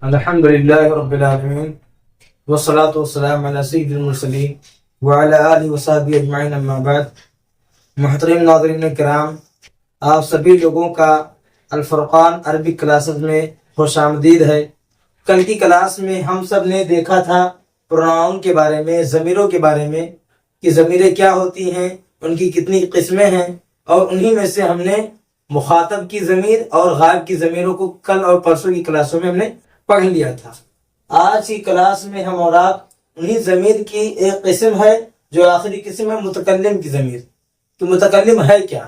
الحمد للہ رب العالمین والصلاة والسلام علی سید المرسلین وعلی آلہ وصحبہ اجمعین اما بعد۔ محترم ناظرین کرام، آپ سبھی لوگوں کا الفرقان عربک کلاسز میں خوش آمدید ہے۔ کل کی کلاس میں ہم سب نے دیکھا تھا پروناؤن کے بارے میں، ضمیروں کے بارے میں، کہ ضمیریں کیا ہوتی ہیں، ان کی کتنی قسمیں ہیں، اور انہی میں سے ہم نے مخاطب کی ضمیر اور غائب کی ضمیروں کو کل اور پرسوں کی کلاسوں میں ہم نے پڑھ لیا تھا۔ آج کی کلاس میں ہم اور آپ انہی ضمیر کی ایک قسم ہے جو آخری قسم ہے، متکلم کی ضمیر۔ تو متکلم ہے کیا؟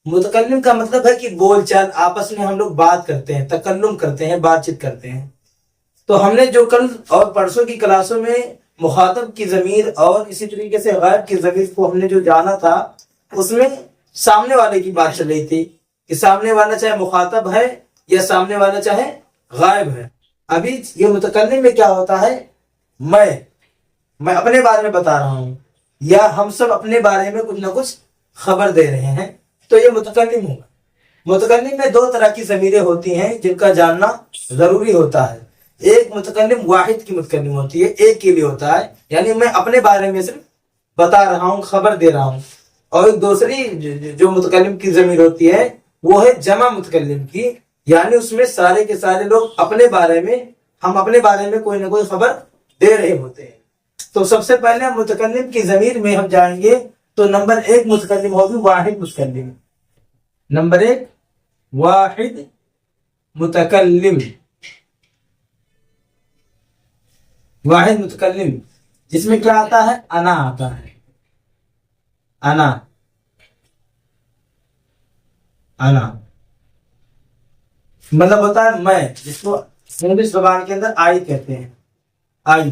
متکلم کا مطلب ہے کہ بول چال، آپس میں ہم لوگ بات کرتے ہیں، تکلم کرتے ہیں، بات چیت کرتے ہیں۔ تو ہم نے جو کل اور پرسوں کی کلاسوں میں مخاطب کی ضمیر اور اسی طریقے سے غائب کی ضمیر کو ہم نے جو جانا تھا، اس میں سامنے والے کی بات چل رہی تھی کہ سامنے والا چاہے مخاطب ہے یا سامنے والا چاہے غائب ہے۔ ابھی یہ متکلم میں کیا ہوتا ہے، میں اپنے بارے میں بتا رہا ہوں یا ہم سب اپنے بارے میں کچھ نہ کچھ خبر دے رہے ہیں، تو یہ متکلم ہوگا۔ متکلم میں دو طرح کی ضمیریں ہوتی ہیں جن کا جاننا ضروری ہوتا ہے۔ ایک متکلم واحد کی متکلم ہوتی ہے، ایک کے لیے ہوتا ہے، یعنی میں اپنے بارے میں صرف بتا رہا ہوں، خبر دے رہا ہوں۔ اور ایک دوسری جو متکلم کی ضمیر ہوتی ہے وہ ہے جمع متکلم کی، یعنی اس میں سارے کے سارے لوگ اپنے بارے میں، ہم اپنے بارے میں کوئی نہ کوئی خبر دے رہے ہوتے ہیں۔ تو سب سے پہلے متکلم کی ضمیر میں ہم جائیں گے تو نمبر ایک متکلم ہوگی واحد متکلم۔ نمبر ایک واحد متکلم، واحد متکلم جس میں کیا آتا ہے، انا آتا ہے۔ انا مطلب ہوتا ہے میں، جس کو انگلش زبان کے اندر آئی کہتے ہیں، آئی۔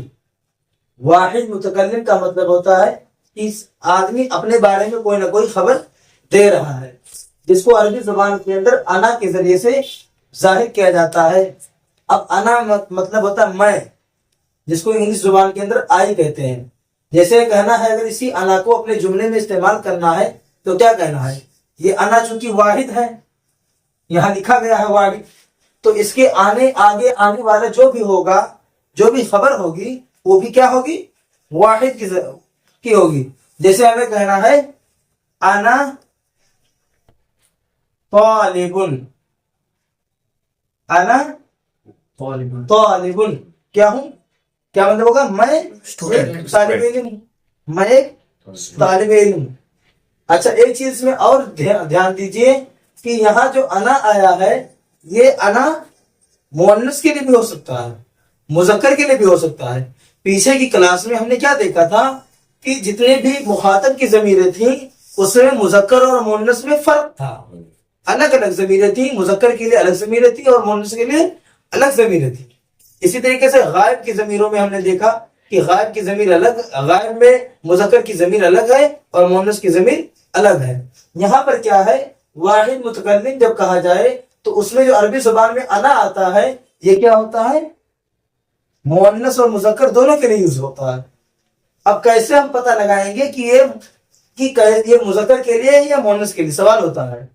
واحد متکلم کا مطلب ہوتا ہے کہ آدمی اپنے بارے میں کوئی نہ کوئی خبر دے رہا ہے، جس کو عربی زبان کے اندر انا کے ذریعے سے ظاہر کیا جاتا ہے۔ اب انا مطلب ہوتا ہے میں، جس کو انگلش زبان کے اندر آئی کہتے ہیں۔ جیسے کہنا ہے، اگر اسی انا کو اپنے جملے میں استعمال کرنا ہے تو کیا کہنا ہے، یہ انا چونکہ واحد ہے، یہاں لکھا گیا ہے واحد، تو اس کے آگے آنے والا جو بھی ہوگا، جو بھی خبر ہوگی، وہ بھی کیا ہوگی، واحد کی ہوگی۔ جیسے ہمیں کہنا ہے انا طالب، انا طالب، کیا ہوں، کیا مطلب ہوگا، میں طالب علم ہوں، میں ایک طالب علم ہوں۔ اچھا، ایک چیز میں اور دھیان دیجئے کہ یہاں جو انا آیا ہے، یہ انا مؤنث کے لیے بھی ہو سکتا ہے، مذکر کے لیے بھی ہو سکتا ہے۔ پیچھے کی کلاس میں ہم نے کیا دیکھا تھا کہ جتنے بھی مخاطب کی ضمیریں تھیں اس میں مذکر اور مؤنث میں فرق تھا، الگ الگ ضمیریں تھیں، مذکر کے لیے الگ ضمیریں تھیں اور مؤنث کے لیے الگ ضمیریں تھیں۔ اسی طریقے سے غائب کی ضمیروں میں ہم نے دیکھا کہ غائب کی ضمیر الگ، غائب میں مذکر کی ضمیر الگ ہے اور مؤنث کی ضمیر الگ ہے۔ یہاں پر کیا ہے، واحد متکلم جب کہا جائے تو اس میں جو عربی زبان میں انا آتا ہے، یہ کیا ہوتا ہے، مؤنث اور مذکر دونوں کے لیے یوز ہوتا ہے۔ اب کیسے ہم پتہ لگائیں گے کہ یہ مذکر کے لیے یا مؤنث کے لیے، سوال ہوتا ہے،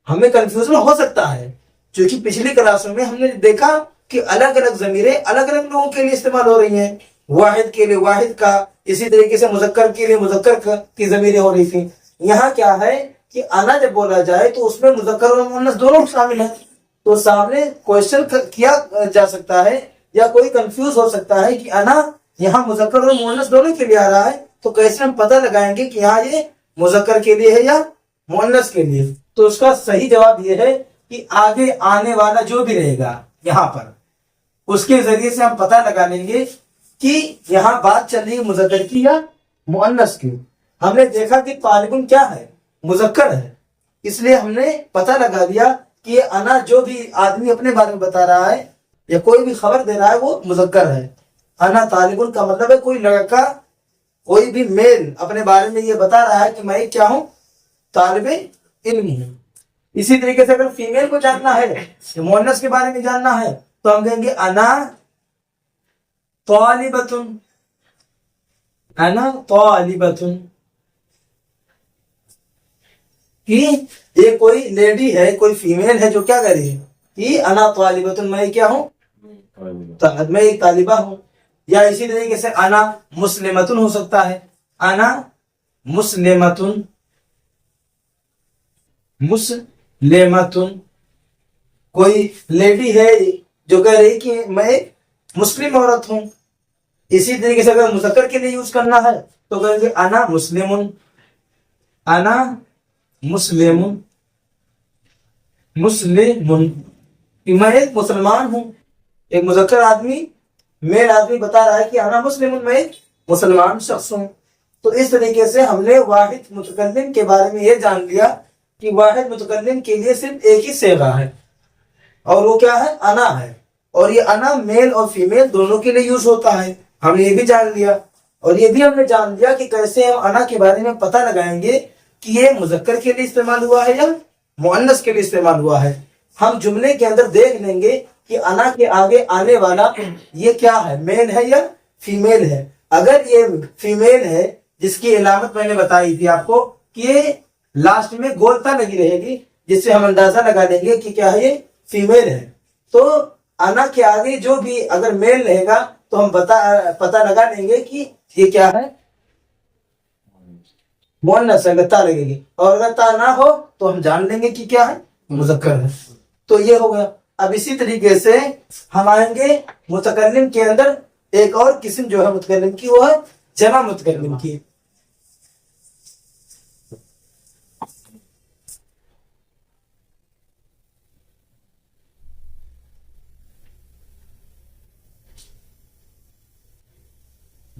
ہمیں کنفیوژن ہو سکتا ہے، کیونکہ پچھلی کلاسوں میں ہم نے دیکھا کہ الگ الگ ضمیریں الگ الگ لوگوں کے لیے استعمال ہو رہی ہیں۔ واحد کے لیے واحد کا، اسی طریقے سے مذکر کے لیے مذکر کی ضمیریں ہو رہی تھیں۔ یہاں کیا ہے کہ انا جب بولا جائے تو اس میں مذکر اور مؤنث دونوں شامل ہیں، تو سامنے کوشچن کیا جا سکتا ہے یا کوئی کنفیوز ہو سکتا ہے کہ انا یہاں مذکر اور مؤنث دونوں کے لیے آ رہا ہے، تو کیسے ہم پتہ لگائیں گے کہ یہاں یہ مذکر کے لیے ہے یا مؤنث کے لیے؟ تو اس کا صحیح جواب یہ ہے کہ آگے آنے والا جو بھی رہے گا یہاں پر، اس کے ذریعے سے ہم پتہ لگا لیں گے کہ یہاں بات چل رہی ہے مذکر کی یا مؤنث کی۔ ہم نے دیکھا کہ طالبن کیا ہے، مذکر ہے، اس لیے ہم نے پتہ لگا دیا کہ یہ انا جو بھی آدمی اپنے بارے میں بتا رہا ہے یا کوئی بھی خبر دے رہا ہے وہ مذکر ہے۔ انا طالبن کا مطلب ہے کوئی لڑکا، کوئی بھی میل اپنے بارے میں یہ بتا رہا ہے کہ میں کیا ہوں، طالب علم ہوں۔ اسی طریقے سے اگر فیمیل کو جاننا ہے، مؤنث کے بارے میں جاننا ہے، تو ہم کہیں گے انا طالبتن، انا طالبتن، کہ یہ کوئی لیڈی ہے، کوئی فیمیل ہے جو کیا کر رہی ہے کہ انا طالبتن، میں کیا ہوں، میں ایک طالبہ ہوں. یا اسی طریقے سے انا مسلمتن ہو سکتا ہے. انا مسلمتن، مسلمتن کوئی لیڈی ہے جو کہہ رہی کہ میں ایک مسلم عورت ہوں. اسی طریقے سے اگر مذکر کے لیے یوز کرنا ہے تو کہیں گے انا مسلمن، انا مسلمن، مسلمن کہ میں ایک مسلمان ہوں. ایک مذکر آدمی، میل آدمی بتا رہا ہے کہ انا مسلمن، میں ایک مسلمان شخص ہوں. تو اس طریقے سے ہم نے واحد متکلم کے بارے میں یہ جان لیا کہ واحد متکلم کے لیے صرف ایک ہی صیغہ ہے اور وہ کیا ہے؟ انا ہے. اور یہ انا میل اور فیمیل دونوں کے لیے یوز ہوتا ہے. ہم نے یہ بھی جان لیا. اور یہ بھی ہم نے جان لیا کہ کیسے ہم انا کے بارے میں پتہ لگائیں گے کہ یہ مذکر کے لیے استعمال ہوا ہے یا مؤنث کے لیے استعمال ہوا ہے. ہم جملے کے اندر دیکھ لیں گے کہ انا کے آگے آنے والا یہ کیا ہے، میل ہے یا فیمیل ہے. اگر یہ فیمیل ہے جس کی علامت میں نے بتائی تھی آپ کو کہ یہ لاسٹ میں گولتا لگی رہے گی، جس سے ہم اندازہ لگا دیں گے کہ کیا ہے، یہ فیمیل ہے. تو انا کے آگے جو بھی اگر میل رہے گا تو ہم پتہ لگا لیں گے کہ یہ کیا ہے، مؤنث ہے، اگر تا لگے گی. اور اگر تا نہ ہو تو ہم جان لیں گے کہ کیا ہے، مذکر ہے. تو یہ ہو گیا. اب اسی طریقے سے ہم آئیں گے متکلم کے اندر ایک اور قسم جو ہے متکلم کی، وہ ہے جمع متکلم کی.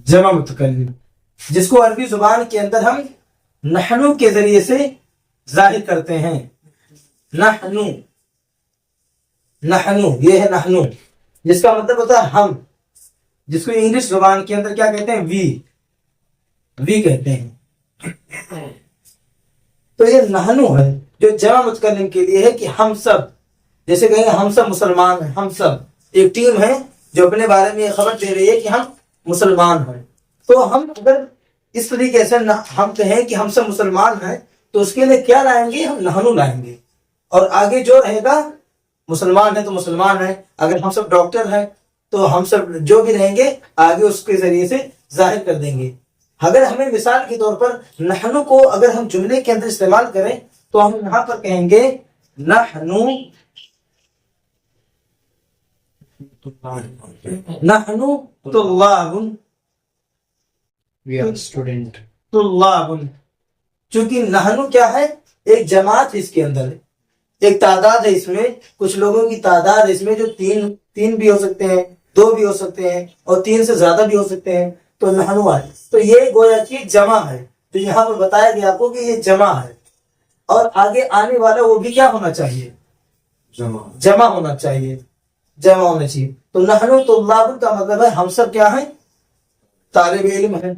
جمع متکلم جس کو عربی زبان کے اندر ہم نحنو کے ذریعے سے ظاہر کرتے ہیں. نحنو، نحنو یہ ہے نحنو، جس کا مطلب ہوتا ہے ہم، جس کو انگلش زبان کے اندر کیا کہتے ہیں، وی کہتے ہیں. تو یہ نحنو ہے جو جمع متکلم کے لیے ہے کہ ہم سب، جیسے کہیں گے ہم سب مسلمان ہیں. ہم سب ایک ٹیم ہے جو اپنے بارے میں یہ خبر دے رہی ہے کہ ہم مسلمان ہیں. تو ہم اگر اس طریقے سے ہم کہیں کہ ہم سب مسلمان ہیں تو اس کے لیے کیا لائیں گے، ہم نحنو لائیں گے. اور آگے جو رہے گا، مسلمان ہیں تو مسلمان ہیں، اگر ہم سب ڈاکٹر ہیں تو ہم سب جو بھی رہیں گے آگے اس کے ذریعے سے ظاہر کر دیں گے. اگر ہمیں مثال کے طور پر نحنو کو اگر ہم جملے کے اندر استعمال کریں تو ہم یہاں پر کہیں گے نحنو طلاب، طلاب. چونکہ نحنو کیا ہے، ایک جماعت اس کے اندر ہے، ایک تعداد ہے اس میں، کچھ لوگوں کی تعداد اس میں جو تین بھی ہو سکتے ہیں، 2 بھی ہو سکتے ہیں اور 3 سے زیادہ بھی ہو سکتے ہیں. تو نحنو ہے، تو یہ گویا کہ جمع ہے. تو یہاں پر بتایا گیا آپ کو کہ یہ جمع ہے. اور آگے آنے والا وہ بھی کیا ہونا چاہیے، جمع ہونا چاہیے، جمع ہونا چاہیے. تو نحنو طلاب کا مطلب ہے ہم سب کیا ہیں، طالب علم ہیں.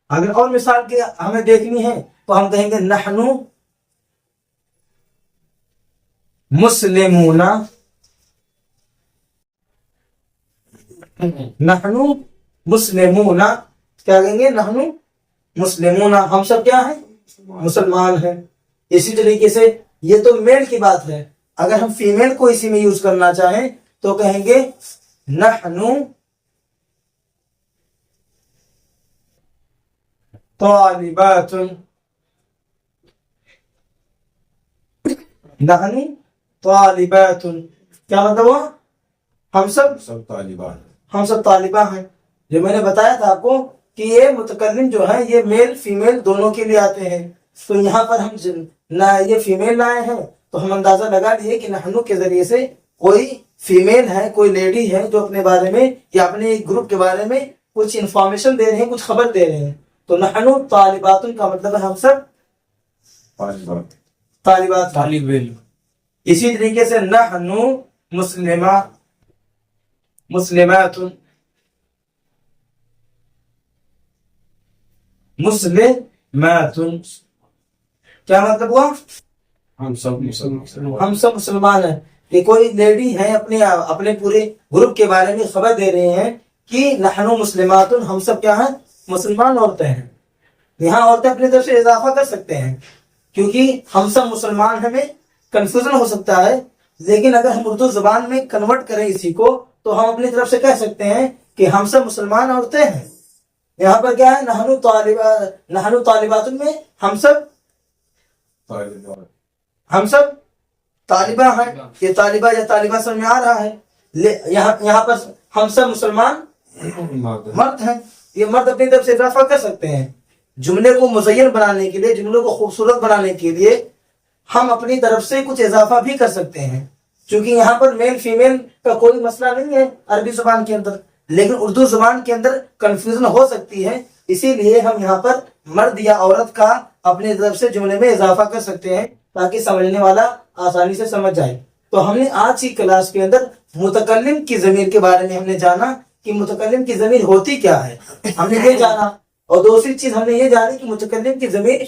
اگر اور مثال کے ہمیں دیکھنی ہے تو ہم کہیں گے نحنو مسلمون، نحنو مسلمون، کیا کہیں گے، نحنو مسلمون، ہم سب کیا ہیں، مسلمان ہیں. اسی طریقے سے یہ تو میل کی بات ہے. اگر ہم فیمیل کو اسی میں یوز کرنا چاہیں تو کہیں گے نحنو طالبات، نحنو طالبات، کیا مطلب ہوا، ہم سب طالبات، ہم سب طالبہ ہیں. جو میں نے بتایا تھا آپ کو کہ یہ متکلم جو ہے یہ میل فیمیل دونوں کے لیے آتے ہیں. تو یہاں پر ہم نہ یہ فیمیل لائے ہیں تو ہم اندازہ لگا لیے کہ نحنو کے ذریعے سے کوئی فیمیل ہے، کوئی لیڈی ہے جو اپنے بارے میں یا اپنے ایک گروپ کے بارے میں کچھ انفارمیشن دے رہے ہیں، کچھ خبر دے رہے ہیں. تو نحنو طالبات کا مطلب ہے ہم سب طالبات، طالب علم. اسی طریقے سے نحنو مسلمات، مسلمات، مسلمات، کیا مطلب ہوا، ہم سب مسلمان ہیں. کہ کوئی لیڈی ہے اپنے پورے گروپ کے بارے میں خبر دے رہے ہیں کہ نحنو مسلمات، ہم سب کیا ہیں، مسلمان عورتیں ہیں. یہاں عورتیں اپنی طرف سے اضافہ کر سکتے ہیں کیونکہ ہم سب مسلمان ہیں میں کنفیوژن ہو سکتا ہے. لیکن اگر ہم اردو زبان میں کنورٹ کریں اسی کو تو ہم اپنی طرف سے کہہ سکتے ہیں کہ ہم سب مسلمان عورتیں ہیں. یہاں پر کیا ہے؟ نحنو طالبات میں ہم سب طالبہ ہیں. یہ طالبہ یا طالبہ سمجھ میں آ رہا ہے. یہاں پر ہم سب مسلمان مرد ہیں. یہ مرد اپنی طرف سے اضافہ کر سکتے ہیں. جملے کو مزین بنانے کے لیے، جملے کو خوبصورت بنانے کے لیے ہم اپنی طرف سے کچھ اضافہ بھی کر سکتے ہیں. چونکہ یہاں پر میل فیمیل کا کوئی مسئلہ نہیں ہے عربی زبان کے اندر، لیکن اردو زبان کے اندر کنفیوژن ہو سکتی ہے. اسی لیے ہم یہاں پر مرد یا عورت کا اپنی طرف سے جملے میں اضافہ کر سکتے ہیں تاکہ سمجھنے والا آسانی سے سمجھ جائے. تو ہم نے آج کی کلاس کے اندر متکلم کی ضمیر کے بارے میں ہم نے جانا کہ متکلم کی ضمیر ہوتی کیا ہے، ہم نے یہ جانا. اور دوسری چیز ہم نے یہ جانی کہ متکلم کی ضمیر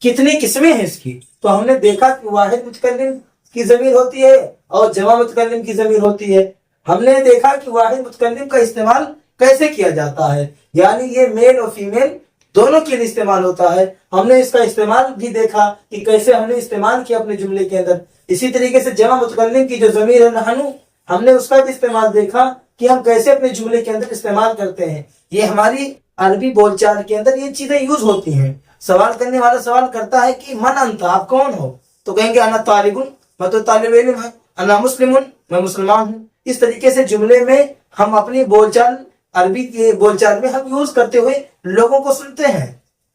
کتنی قسمیں ہیں اس کی. تو ہم نے دیکھا کہ واحد متکلم کی ضمیر ہوتی ہے اور جمع متکلم کی ضمیر ہوتی ہے. ہم نے دیکھا کہ واحد متکلم کا استعمال کیسے کیا جاتا ہے، یعنی یہ میل اور فیمیل دونوں کے لیے استعمال ہوتا ہے. ہم نے اس کا استعمال بھی دیکھا کہ کیسے ہم نے استعمال کیا اپنے جملے کے اندر. اسی طریقے سے جمع متکلم کی جو ضمیر ہے نحنو، ہم نے اس کا بھی استعمال دیکھا کہ ہم کیسے اپنے جملے کے اندر استعمال کرتے ہیں. یہ ہماری عربی بول چال کے اندر یہ چیزیں یوز ہوتی ہیں. سوال کرنے والا سوال کرتا ہے کہ من انت، آپ کون ہو؟ تو کہیں گے انا طالبن، میں تو طالب علم ہوں. انا مسلمن، میں مسلمان ہوں. اس طریقے سے جملے میں ہم اپنی بول چال، عربی کی بول چال میں ہم یوز کرتے ہوئے لوگوں کو سنتے ہیں.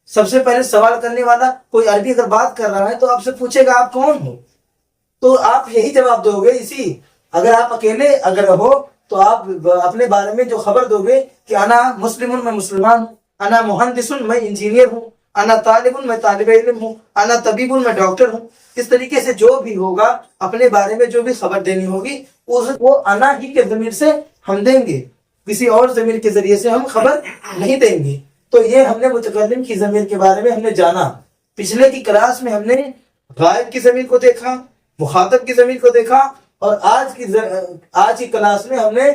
سب سے پہلے سوال کرنے والا کوئی عربی اگر بات کر رہا ہے تو آپ سے پوچھے گا آپ کون ہو، تو آپ یہی جواب دو گے. اگر آپ اکیلے اگر ہو تو آپ اپنے بارے میں جو خبر دو گے کہ انا مسلمن، میں مسلمان ہوں. انا مہندسن، میں انجینئر ہوں. انا طالبن، میں طالب علم ہوں. انا طبیبن، میں ڈاکٹر ہوں. اس طریقے سے جو بھی ہوگا اپنے بارے میں جو بھی خبر دینی ہوگی وہ انا ہی کے ضمیر سے ہم دیں گے، کسی اور ضمیر کے ذریعے سے ہم خبر نہیں دیں گے. تو یہ ہم نے متکلم کی ضمیر کے بارے میں ہم نے جانا. پچھلے کی کلاس میں ہم نے غائب کی ضمیر کو دیکھا، مخاطب کی ضمیر کو دیکھا، اور آج کی کلاس میں ہم نے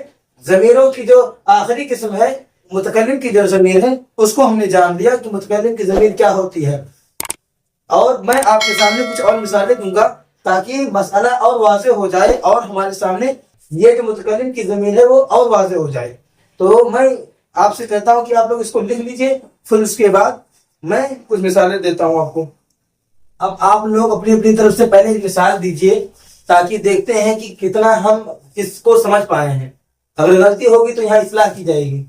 ضمیروں کی جو آخری قسم ہے متکلم کی جو ضمیر ہے اس کو ہم نے جان لیا کہ متکلم کی ضمیر کیا ہوتی ہے. اور میں آپ کے سامنے کچھ اور مثالیں دوں گا تاکہ مسئلہ اور واضح ہو جائے اور ہمارے سامنے یہ جو متکلم کی ضمیر ہے وہ اور واضح ہو جائے. تو میں آپ سے کہتا ہوں کہ آپ لوگ اس کو لکھ لیجئے، پھر اس کے بعد میں کچھ مثالیں دیتا ہوں آپ کو. اب آپ لوگ اپنی اپنی طرف سے پہلے ایک مثال دیجئے تاکہ دیکھتے ہیں کہ کتنا ہم اس کو سمجھ پائے ہیں. اگر غلطی ہوگی تو یہاں اصلاح کی جائے گی.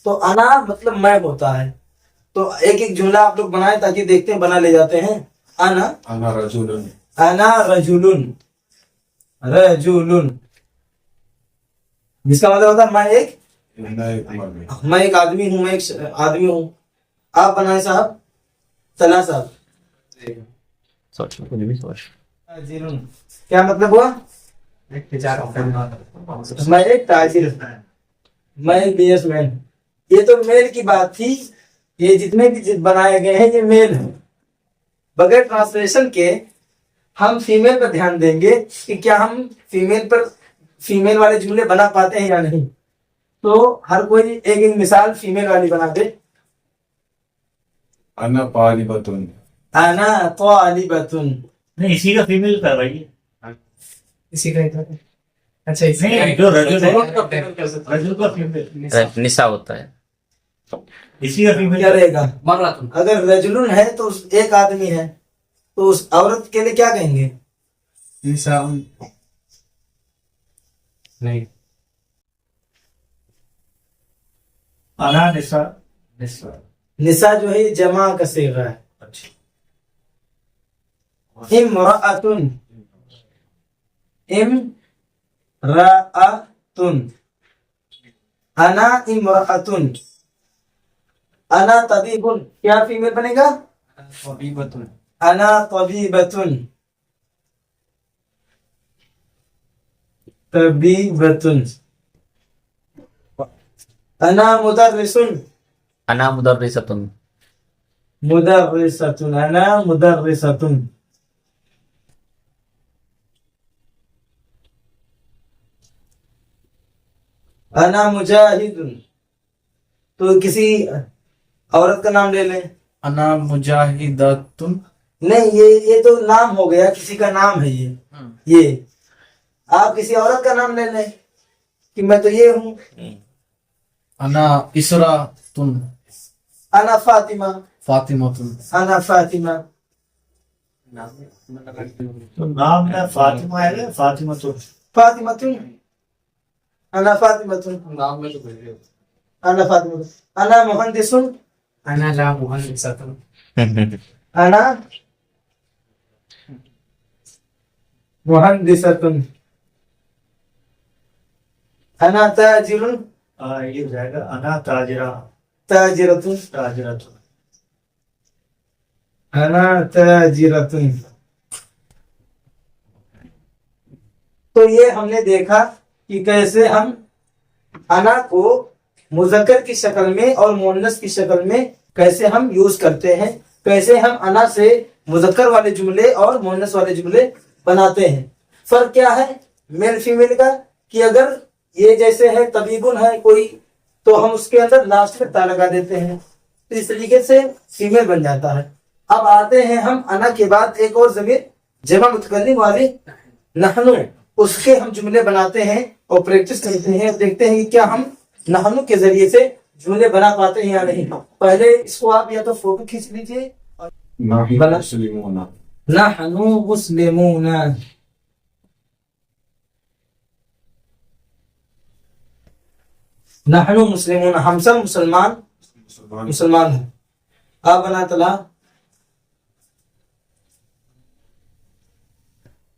تو انا مطلب میں ہوتا ہے. تو ایک ایک جملہ آپ لوگ بنائیں تاکہ دیکھتے ہیں، بنا لے جاتے ہیں. انا رجولن، انا رجولن، رجولن جس کا مطلب ہوتا ہے میں ایک آدمی ہوں، میں ایک آدمی ہوں. آپ بنائیں صاحب، طلحہ صاحب. کیا مطلب ہوا؟ میں ایک تاجر، میں ایک بزنس مین. یہ تو میل کی بات تھی. یہ جتنے بھی بنائے گئے ہیں یہ میل ہیں. بغیر ٹرانسلیشن کے ہم فیمیل پر دھیان دیں گے کہ کیا ہم فیمیل والے جملے بنا پاتے ہیں یا نہیں. تو ہر کوئی ایک ایک مثال فیمیل والی بنا دے. انا طالبتن، انا طالبتن. نہیں اسی کا فیمیل کر رہی ہے، اسی کا اچھا نہیں جو رجل کا فیمیل نساء ہوتا ہے. اسی کا فیمیل کیا رہے گا؟ اگر رجلن ہے تو ایک آدمی ہے تو اس عورت کے لیے کیا کہیں گے؟ نساء. نہیں انا نساء. نساء جو ہے یہ جمع کا صیغہ ہے. امرأتن، امرأتن. انا امرأتن. انا طبیبن، کیا فیمیل بنے گا؟ طبیبتن. انا طبیبتن، طبیبتن. انا مدرسن، انا مدرستن. مدرستن. انا مدرستن. انا مجاہدن. تو کسی عورت کا نام لے لیں. انا مجاہدتن. نہیں یہ تو نام ہو گیا، کسی کا نام ہے یہ. آپ کسی عورت کا نام لے لیں. کہ میں تو یہ ہوں. أنا إسراء انا فاطمہ. فاطمة انا فاطمہ. تو نام میں فاطمہ ہے فاطمہ تو فاطمہ انا فاطمہ. نام میں تو بھیجو. انا فاطمہ. انا مهندس. أنا لا مهندسة. انا مهندسة. انا تاجر. یہ ہو جائے گا انا تاجرہ تاجرة. تاجرہ. انا تاجرة. تو یہ ہم نے دیکھا کہ کیسے ہم انا کو مذکر کی شکل میں اور مؤنث کی شکل میں کیسے ہم یوز کرتے ہیں، کیسے ہم انا سے مذکر والے جملے اور مؤنث والے جملے بناتے ہیں. فرق کیا ہے میل فیمیل کا؟ کہ اگر یہ جیسے ہے طبیبن ہے کوئی تو ہم اس کے اندر لاسٹ میں تا لگا دیتے ہیں، تو اس طریقے سے فیمیل بن جاتا ہے. اب آتے ہیں ہم انا کے بعد ایک اور ضمیر جمع متکلم والی نحنو، اس کے ہم جملے بناتے ہیں اور پریکٹس کرتے ہیں، دیکھتے ہیں کہ کیا ہم نحنو کے ذریعے سے جملے بنا پاتے ہیں یا نہیں. پہلے اس کو آپ یا تو فوٹو کھینچ لیجیے. نحنو مسلمون. نحنو مسلمون، ہم سب مسلمان ہیں. آپ بنا تلا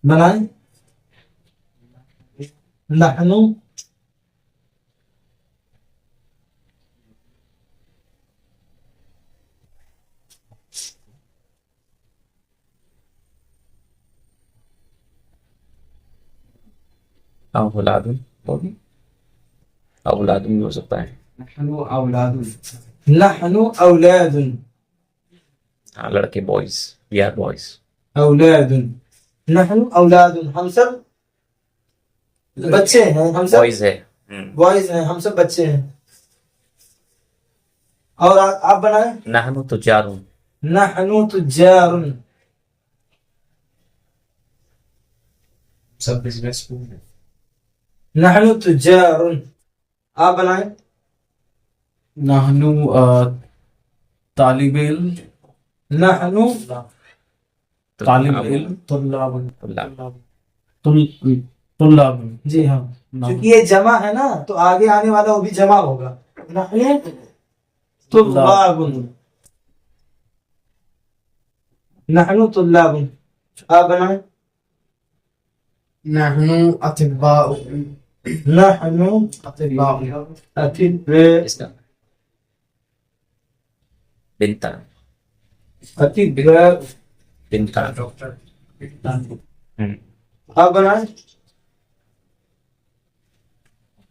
بنائیں. نحنو اولاد اولاد بھی ہو سکتا ہے. نحن أولاد. نحن اولاد. ہاں لڑکے بوائز، وی آر بوائز. اولاد. نحن اولاد، ہم سب بچے ہیں. ہم سب بوائز ہے. بوائز ہیں، ہم سب بچے ہیں. اور آپ بنائیں. نحن تجار. نحن تجار. سب بزنس مین ہیں. نحن تجار. آپ بنائیں. نحن طالب علم. نحن طالب علم. طلاب. طلاب. طلاب. جی ہاں، چونکہ یہ جمع ہے نا تو آگے آنے والا وہ بھی جمع ہوگا. نحن طلاب. نحن طلاب. آپ بنائیں. نحن أطباء. نحن أطباء. أطباء. اس کا بنتا. أطباء. بنتا. ڈاکٹر. آپ بنائیں.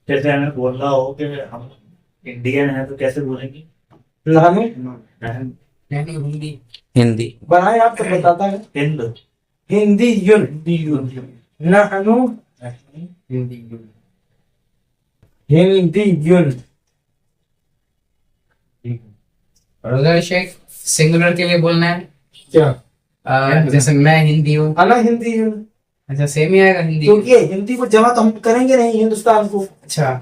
جیسے ہمیں بولنا ہو کہ ہم انڈین ہیں تو کیسے بولیں گے؟ نحن یعنی ہندی. ہندی. بنائیں، آپ تو بتاتا ہے. ہند. ہندی. نحن ہندی. ہندی. روزہ شیخ سنگولر کے لیے بولنا ہے. کیا؟ جیسے میں ہندی ہوں. انا ہندی. اچھا سیم ہی آئے گا ہندی. کیونکہ ہندی کو جمع تو ہم کریں گے نہیں ہندوستان کو، اچھا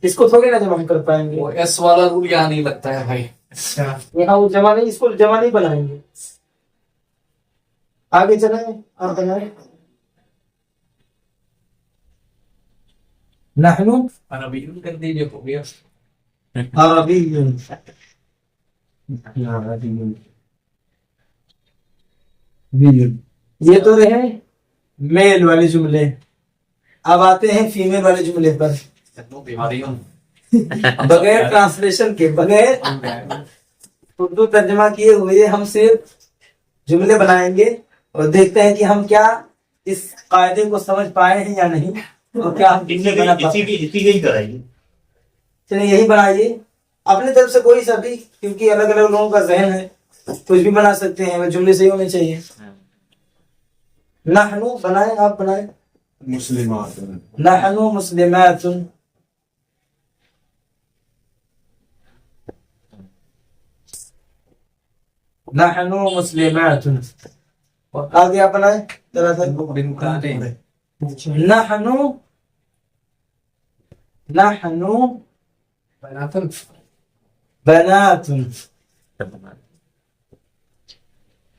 اس کو تھوڑی نا جمع ہم کر پائیں گے. وہ ایس والا رول یہاں نہیں لگتا ہے بھائی. اچھا یہاں وہ جمع نہیں، اس کو جمع نہیں بنائیں گے. آگے چلیں. آپ بنائیں. نحن عربی کر دیجیے ہو گیا. عربی. یہ تو رہے میل والے جملے. اب آتے ہیں فیمیل والے جملے پر. بیماریوں. بغیر ٹرانسلیشن کے، بغیر اردو ترجمہ کیے ہوئے ہم صرف جملے بنائیں گے اور دیکھتے ہیں کہ ہم کیا اس قاعدے کو سمجھ پائے ہیں یا نہیں، اور کیا ہم جملے بنا پائے. اسی کے ہی کرائیے. چلیے یہی بنائیے اپنے طرف سے کوئی سا بھی، کیونکہ الگ الگ لوگوں کا ذہن ہے، کچھ بھی بنا سکتے ہیں، جملے صحیح ہونے چاہیے. نحن بنائیں. آپ بنائیں. مسلمات. نحن مسلمات. نحن مسلمات. اور آگے آپ بنائیں. ذرا سا. بنتانے. نحن نحنو بنات بنات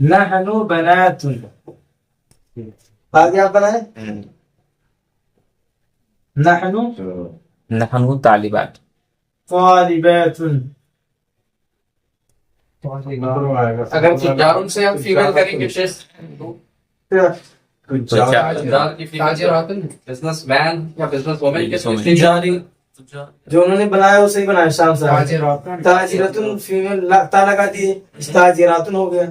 نحنو بنات آگے آپ بنائیں نحنو نحن طالبات. طالبات اگر تجاروں سے ہم فیمیل کریں گے شیخ تجار کی تاجرات بزنس مین یا بزنس وومن کے تجاری جو انہوں نے بنایا وہ صحیح بنایا شام صاحب تاجرات تاجراتن فیمیل تا لگا دیے تاجراتن ہو گیا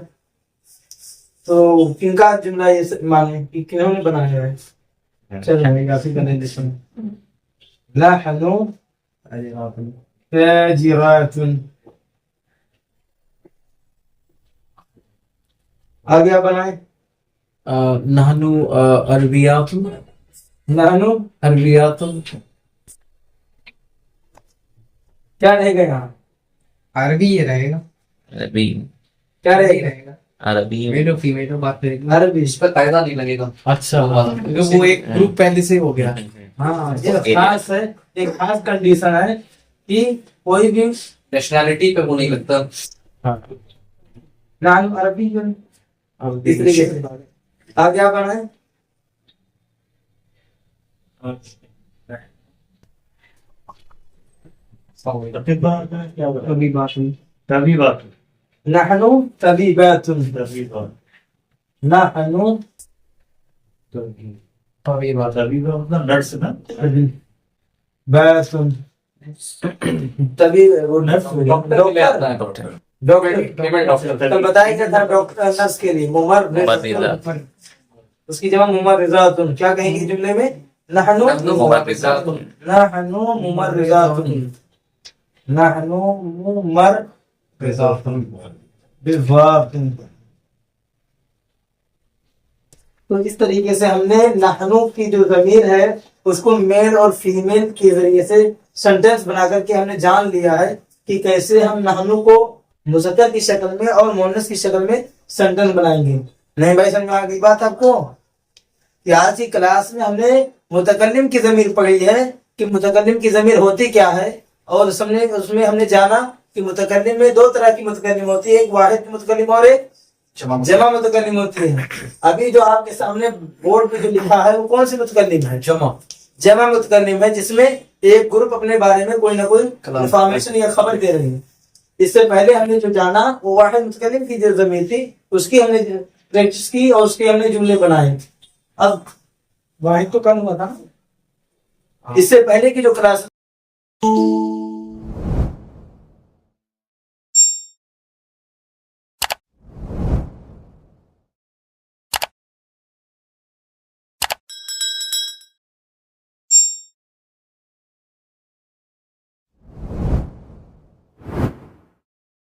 تو کن کا جملہ یہ مانے کہ کنہوں نے بنایا ہے چل رہے کافی بنے جس میں نحنو تاجرات آگے آپ بنائیں نحنو عربیات نحنو عربیات کیا رہے گا یہاں عربی یہ رہے گا عربی کیا رہے گا رہے گا عربی میل اور فیمیل بات کریں گے عربی اس پہ قاعدہ نہیں لگے گا اچھا وہ ایک گروپ پہلے سے ہو گیا ہاں یہ خاص ہے ایک خاص کنڈیشن ہے کہ کوئی بھی نیشنلٹی پہ وہ نہیں لگتا نان عربی جو اس طریقے سے آگے آپ بنائیں طبیبات نحنو طبیبات نحنو طبیبات مطلب نرس نا بات طبیب وہ نرس ڈاکٹر تو بتایا کیا تھا ڈاکٹر نرس کے لیے ممرض اس کی جگہ ممرضات کیا کہیں گے جملے میں نحنو ممرضات نحنو ممرضات نحنو ممرضات بالضبط تو اس طریقے سے ہم نے نحنو کی جو ضمیر ہے اس کو میل اور فیمیل کے ذریعے سے سینٹینس بنا کر کے ہم نے جان لیا ہے کہ کیسے ہم نحنو کو مذکر کی شکل میں اور مؤنث کی شکل میں سینٹینس بنائیں گے. نہیں بھائی سمجھ میں آ گئی بات آپ کو کہ آج کی کلاس میں ہم نے متکلم کی ضمیر پڑھی ہے کہ متکلم کی ضمیر ہوتی کیا ہے اور اس میں ہم نے جانا کہ متکلم میں دو طرح کی متکلم ہوتی ہے ایک واحد متکلم اور ایک جمع متکلم ہوتی ہے. ابھی جو آپ کے سامنے بورڈ پہ جو لکھا ہے وہ کون سی متکلم ہے جمع متکلم ہے جس میں ایک گروپ اپنے بارے میں کوئی نہ کوئی انفارمیشن یا خبر دے رہی ہے. اس سے پہلے ہم نے جو جانا وہ واحد متکلم کی جو ضمیر تھی اس کی ہم نے پریکٹس کی اور اس کے ہم نے جملے بنائے. اب واحد تو کم ہوا تھا اس سے پہلے کی جو کلاس